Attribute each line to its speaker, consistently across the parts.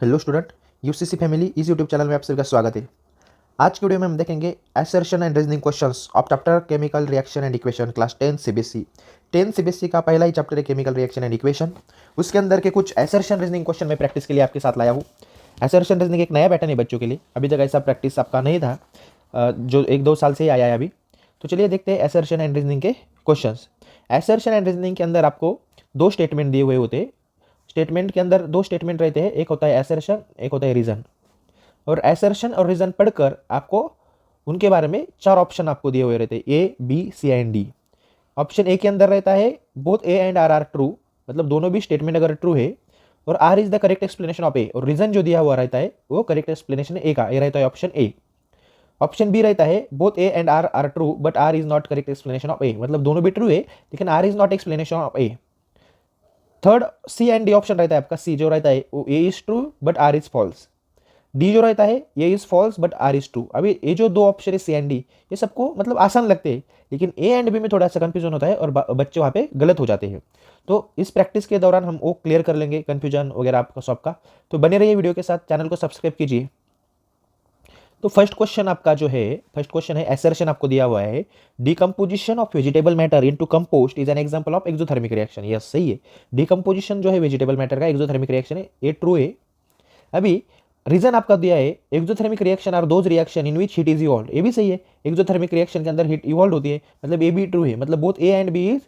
Speaker 1: Hello student, UCC family इस YouTube channel में आप सभी का स्वागत है। आज की वीडियो में हम देखेंगे assertion and reasoning questions of chapter chemical reaction and equation class 10 CBSE. 10 CBSE का पहला ही चैप्टर है केमिकल रिएक्शन एंड इक्वेशन। उसके अंदर के कुछ असर्शन रीजनिंग क्वेश्चन मैं प्रैक्टिस के लिए आपके साथ लाया हूँ। असर्शन रीजनिंग एक नया पैटर्न है बच्चों के लिए, अभी तक ऐसा प्रैक्टिस आपका नहीं था, जो 1-2 साल से ही आया है अभी। तो चलिए देखते हैं असर्शन एंड रीजनिंग के क्वेश्चन। असर्शन एंड रीजनिंग के अंदर आपको 2 स्टेटमेंट दिए हुए होते हैं। स्टेटमेंट के अंदर 2 स्टेटमेंट रहते हैं, एक होता है असर्शन, एक होता है रीजन। और असर्शन और रीजन पढ़कर आपको उनके बारे में 4 ऑप्शन आपको दिए हुए रहते हैं, A B C and D. Option A के अंदर रहता है both A and R are true, मतलब दोनों भी स्टेटमेंट अगर ट्रू है और R is the correct explanation of A, और रीजन जो दिया हुआ रहता है वो करेक्ट एक्सप्लेनेशन ए का, ये रहता है ऑप्शन ए। ऑप्शन बी रहता है both A and R are true but R is not correct explanation of A, मतलब दोनों भी ट्रू है लेकिन R is not explanation of A. Third C and D option रहता है आपका, सी जो रहता है वो A is true but R is false, D जो रहता है ये is false but R is true. अभी ये जो 2 ऑप्शन है सी एंड डी, ये सबको मतलब आसान लगते हैं, लेकिन ए एंड बी में थोड़ा सा कंफ्यूजन होता है और बच्चे वहाँ पे गलत हो जाते हैं। तो इस प्रैक्टिस के दौरान हम वो क्लियर कर लेंगे कंफ्यूजन वगैरह आपका सबका। तो बने रहिए वीडियो के साथ, चैनल को सब्सक्राइब कीजिए। तो फर्स्ट क्वेश्चन आपका जो है, फर्स्ट क्वेश्चन है असर्शन आपको दिया हुआ है, decomposition of vegetable matter into compost is an example of exothermic reaction. Yes सही है, डिकम्पोजिशन जो है वेजिटेबल मैटर का एक्सोथर्मिक रिएक्शन है, ये ट्रू है। अभी रीजन आपका दिया है exothermic reaction are those reaction in which heat is evolve, ये भी सही है, एक्सोथर्मिक रिएक्शन के अंदर हीट इवॉल्व होती है, मतलब ए भी ट्रू है, मतलब both A and B is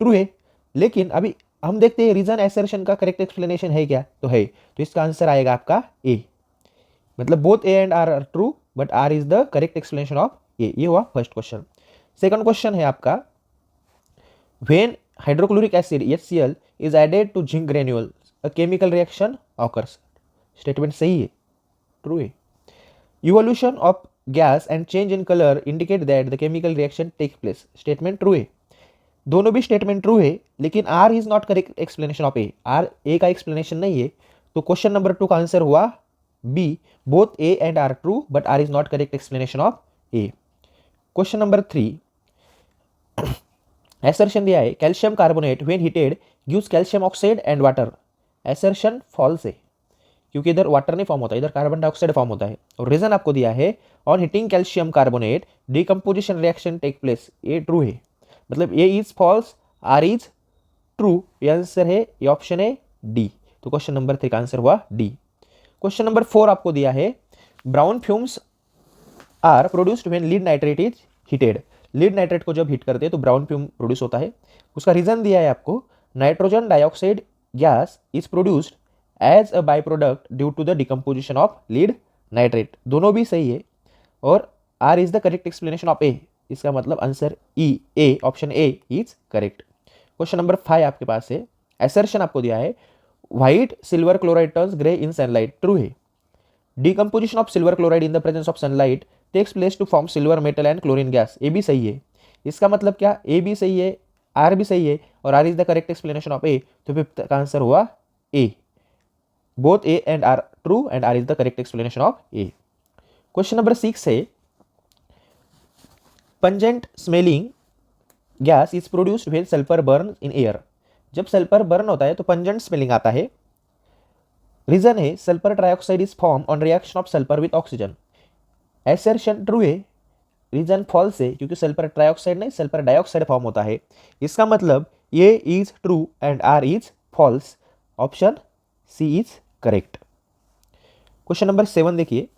Speaker 1: true है। लेकिन अभी हम देखते हैं रीजन असर्शन का करेक्ट एक्सप्लेनेशन है क्या, तो है, तो इसका आंसर आएगा आपका ए, मतलब both A and R are true but R is the correct explanation of A. ये हुआ फर्स्ट क्वेश्चन। सेकंड क्वेश्चन है आपका, when hydrochloric acid HCl is added to zinc granule a chemical reaction occurs. Statement सही है, true है। Evolution of gas and change in colour indicate that the chemical reaction take place. Statement true है, दोनों भी statement true है, लेकिन R is not correct explanation of A, R A का explanation नहीं है। तो क्वेश्चन नंबर 2 का आंसर हुआ B, both A and R true but R is not correct explanation of A. Question number 3, assertion दिया है calcium carbonate when heated gives calcium oxide and water. Assertion false है, क्योंकि इधर water नहीं form होता है, इधर कार्बन डाइऑक्साइड फॉर्म होता है। और रीजन आपको दिया है on heating calcium carbonate decomposition reaction take place, ये ट्रू है, मतलब A is false R is true. ये आंसर है, ये ऑप्शन है डी। तो क्वेश्चन नंबर 3 का आंसर हुआ डी। क्वेश्चन नंबर 4 आपको दिया है brown fumes are produced when lead nitrate is heated. Lead nitrate को जब हीट करते हैं तो ब्राउन फ्यूम प्रोड्यूस होता है। उसका रीजन दिया है आपको, nitrogen dioxide gas is produced as a by product due to the decomposition of lead nitrate. दोनों भी सही है और R is the correct explanation of A, इसका मतलब answer E, A option A is correct. Question number 5 आपके पास है, असर्शन आपको दिया है white silver chloride turns grey in sunlight. True है, decomposition of silver chloride in the presence of sunlight takes place to form silver metal and chlorine gas. A भी सही है, इसका मतलब क्या, ए भी सही है, आर भी सही है और R is the correct explanation of A. तो फिफ्थ का आंसर हुआ A, both A and R true and R is the correct explanation of A. Question number 6 है, pungent smelling gas is produced when sulphur burn in air. जब sulphur burn होता है तो pungent smelling आता है। Reason है sulphur trioxide is form on reaction of sulphur with oxygen. Assertion true है, reason false है, क्योंकि सल्फर ट्राइऑक्साइड नहीं सल्फर डाइऑक्साइड फॉर्म होता है। इसका मतलब A is true and R is false, option C is correct. Question number 7 देखिए,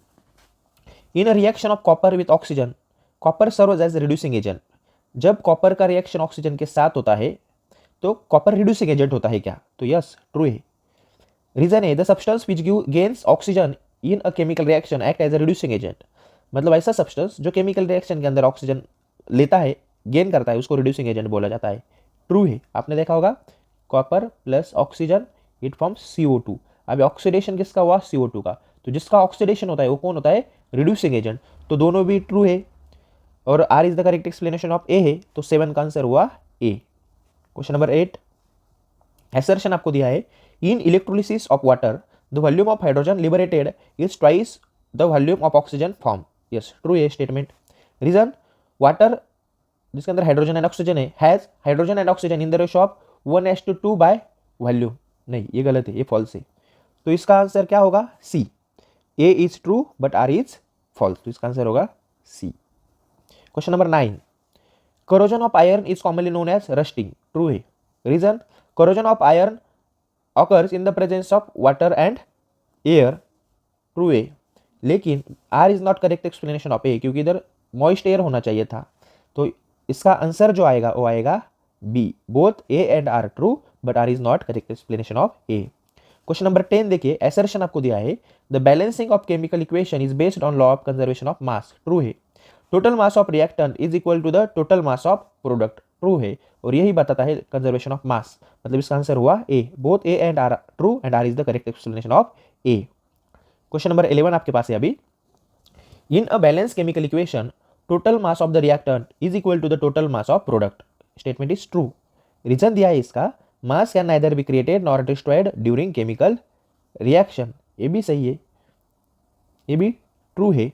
Speaker 1: in a reaction of copper with oxygen copper serves as reducing agent. जब copper का reaction oxygen के साथ होता है तो कॉपर रिड्यूसिंग एजेंट होता है क्या, तो यस ट्रू है। रीजन है the substance which gains oxygen in a chemical reaction act as a reducing agent, मतलब ऐसा सब्सटेंस जो केमिकल रिएक्शन के अंदर ऑक्सीजन लेता है, गेन करता है, उसको रिड्यूसिंग एजेंट बोला जाता है। ट्रू है, आपने देखा होगा copper plus oxygen it forms CO2। अब ऑक्सीडेशन किसका हुआ, CO2 का, तो जिसका ऑक्सीडेशन होता है वो कौन होता है, रिड्यूसिंग एजेंट। तो दोनों भी ट्रू है और R is the correct explanation of A है, तो 7 का आंसर हुआ ए। क्वेश्चन नंबर 8, असर्शन आपको दिया है in electrolysis of water the volume of hydrogen liberated is twice the volume of oxygen form. Yes true है स्टेटमेंट। रीजन, वाटर जिसके अंदर हाइड्रोजन एंड ऑक्सीजन है has hydrogen and oxygen in the ratio of 1:2 by volume. नहीं ये गलत है, ये false है। तो इसका आंसर क्या होगा? C, A is true but R is false. तो इसका आंसर होगा C. Question number 9, corrosion of iron is commonly known as rusting, true है। Reason, corrosion of iron occurs in the presence of water and air, true है। लेकिन R is not correct explanation of A, क्योंकि इधर moist air होना चाहिए था। तो इसका आंसर जो आएगा वो आएगा B, both A and R true but R is not correct explanation of A. Question number 10 देखिए, असर्शन आपको दिया है, the balancing of chemical equation is based on law of conservation of mass, true है। Total mass of reactant is equal to the total mass of product, true है। और यही बताता है कंजर्वेशन ऑफ मास, मतलब इसका आंसर हुआ A, both A and R true and R is the correct explanation of A. Question number 11 आपके पास है अभी, in a balance chemical equation total mass of the reactant is equal to the total mass of product, statement is true. Reason दिया है इसका, mass can neither be created nor destroyed during chemical reaction, ये भी सही है, ये भी true है,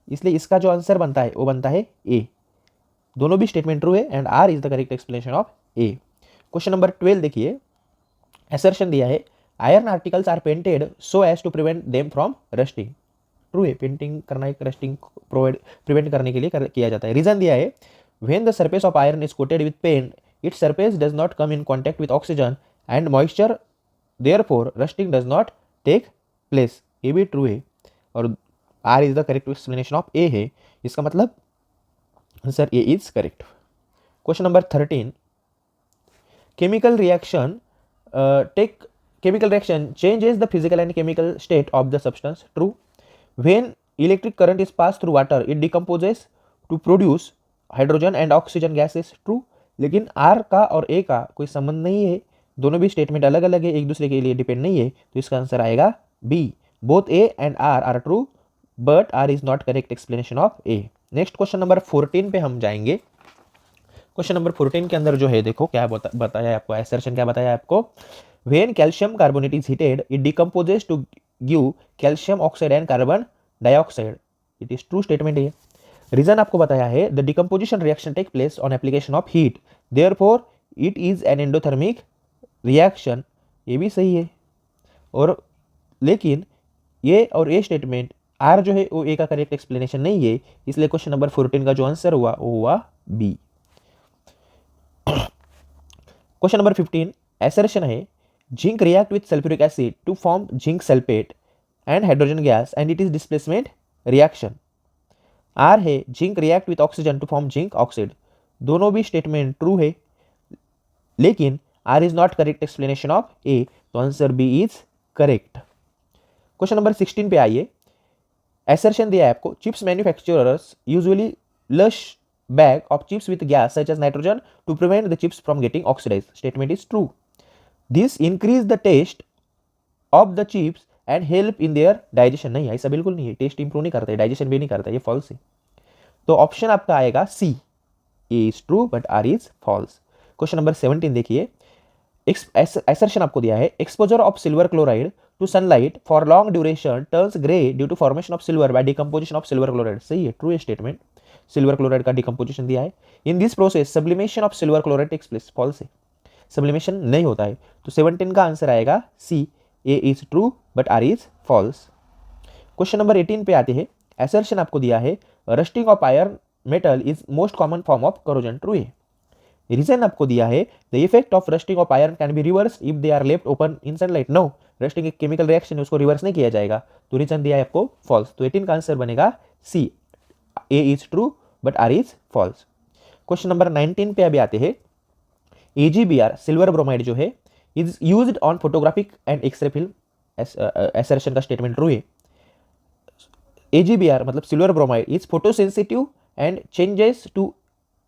Speaker 1: इसलिए इसका जो आंसर बनता है वो बनता है ए। दोनों भी स्टेटमेंट ट्रू है and R is the correct explanation of A. Question number 12 देखिए, असर्शन दिया है, iron articles are painted so as to prevent them from rusting, true है। पेंटिंग करना एक रस्टिंग प्रिवेंट करने के लिए किया जाता है। रीजन दिया है, when the surface of iron is coated with paint its surface does not come in contact with oxygen and moisture, therefore rusting does not take place, ये भी ट्रू है और R is the correct explanation of A है। इसका मतलब answer A is correct. Question number 13, chemical reaction changes the physical and chemical state of the substance, true। when electric current is passed through water it decomposes to produce hydrogen and oxygen gases, true। लेकिन R का और A का कोई संबंध नहीं है, दोनों भी स्टेटमेंट अलग अलग है, एक दूसरे के लिए डिपेंड नहीं है, तो इसका आंसर आएगा B, both A and R are true but R is not correct explanation of A। Next question number 14 पे हम जाएंगे। क्वेश्चन नंबर 14 के अंदर जो है देखो क्या बताया है आपको, असर्शन क्या बताया है आपको, when calcium carbonate is heated it decomposes to give calcium oxide and carbon dioxide, it is true statement है। रीजन आपको बताया है, the decomposition reaction take place on application of heat, therefore it is an endothermic reaction, ये भी सही है। और लेकिन ये और ये स्टेटमेंट आर जो है वो ए का करेक्ट एक्सप्लेनेशन नहीं है, इसलिए क्वेश्चन नंबर 14 का जो आंसर हुआ वो हुआ बी। क्वेश्चन नंबर 15, असर्शन है, zinc react with sulphuric acid to form zinc sulphate and hydrogen gas and it is displacement reaction. R है, zinc react with oxygen to form zinc oxide, दोनों भी statement true है, लेकिन R is not correct explanation of A, तो answer B is correct. Question number 16 पे आइए, assertion दिया है आपको, chips manufacturers usually flush bag of chips with gas such as nitrogen to prevent the chips from getting oxidized, statement is true। this increase the taste of the chips and help in their digestion, नहीं ऐसा बिल्कुल नहीं है, test improve नहीं करता है, digestion भी नहीं करता, ये फॉल्स है। तो ऑप्शन आपका आएगा C, A is true but R is false. Question number 17 देखिए, असर्शन आपको दिया है, exposure of silver chloride to sunlight for long duration turns grey due to formation of silver by decomposition of silver chloride, सही है, true है statement. Silver chloride का decomposition दिया है, in this process sublimation of silver chloride takes place, false है, sublimation नहीं होता है, तो 17 का आंसर आएगा C, A is true but R is false. Question number 18 पे आते हैं, असर्शन आपको दिया है, rusting of iron metal is most common form of corrosion, true है। रीजन आपको दिया है, the effect of rusting of iron can be reverse if they are left open in sunlight, no, rusting एक chemical reaction है, उसको reverse नहीं किया जाएगा, तो रीजन दिया है आपको फॉल्स, तो 18 का आंसर बनेगा C, A is true but R is false. Question number 19 पे अभी आते हैं, AgBr सिल्वर ब्रोमाइड जो है is used on photographic and X-ray film, assertion का स्टेटमेंट ट्रू है। AgBr मतलब silver bromide is photosensitive and changes to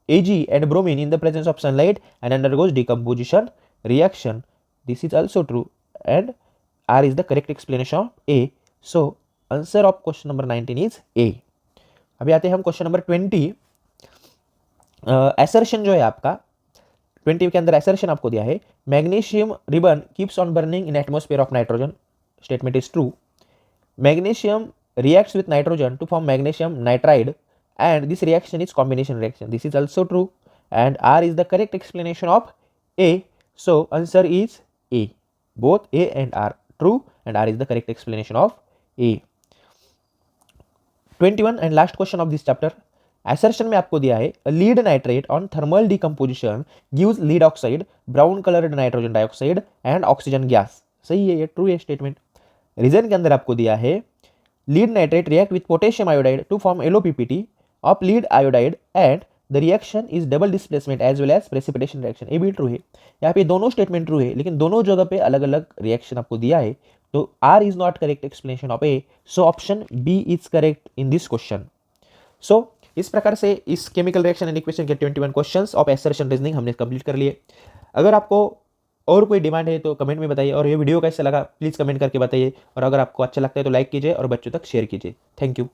Speaker 1: Ag and bromine in the presence of sunlight and undergoes decomposition reaction, this is also true and R is the correct explanation of A, so answer of question number 19 is A। अभी आते हैं हम question number 20। Assertion जो है आपका 20 के अंदर assertion आपको दिया है, magnesium ribbon keeps on burning in atmosphere of nitrogen, statement is true. Magnesium reacts with nitrogen to form magnesium nitride and this reaction is combination reaction, this is also true and R is the correct explanation of A, so answer is A, both A and R true and R is the correct explanation of A. 21 and last question of this chapter, assertion में आपको दिया है lead nitrate on thermal decomposition gives lead oxide, brown coloured nitrogen dioxide and oxygen gas. सही है, ये true है statement. Reason के अंदर आपको दिया है lead nitrate react with potassium iodide to form LOPPT of lead iodide and the reaction is double displacement as well as precipitation reaction. ये भी ट्रू है। यहाँ पे दोनों स्टेटमेंट ट्रू है, लेकिन दोनों जगह पे अलग अलग रिएक्शन आपको दिया है, तो R is not correct explanation of A, so option B is correct in this question. So इस प्रकार से इस केमिकल रिएक्शन एंड इक्वेशन के 21 क्वेश्चंस ऑफ असर्शन रीजनिंग हमने कंप्लीट कर लिए। अगर आपको और कोई डिमांड है तो कमेंट में बताइए, और ये वीडियो कैसा लगा प्लीज़ कमेंट करके बताइए, और अगर आपको अच्छा लगता है तो लाइक कीजिए और बच्चों तक शेयर कीजिए। Thank you.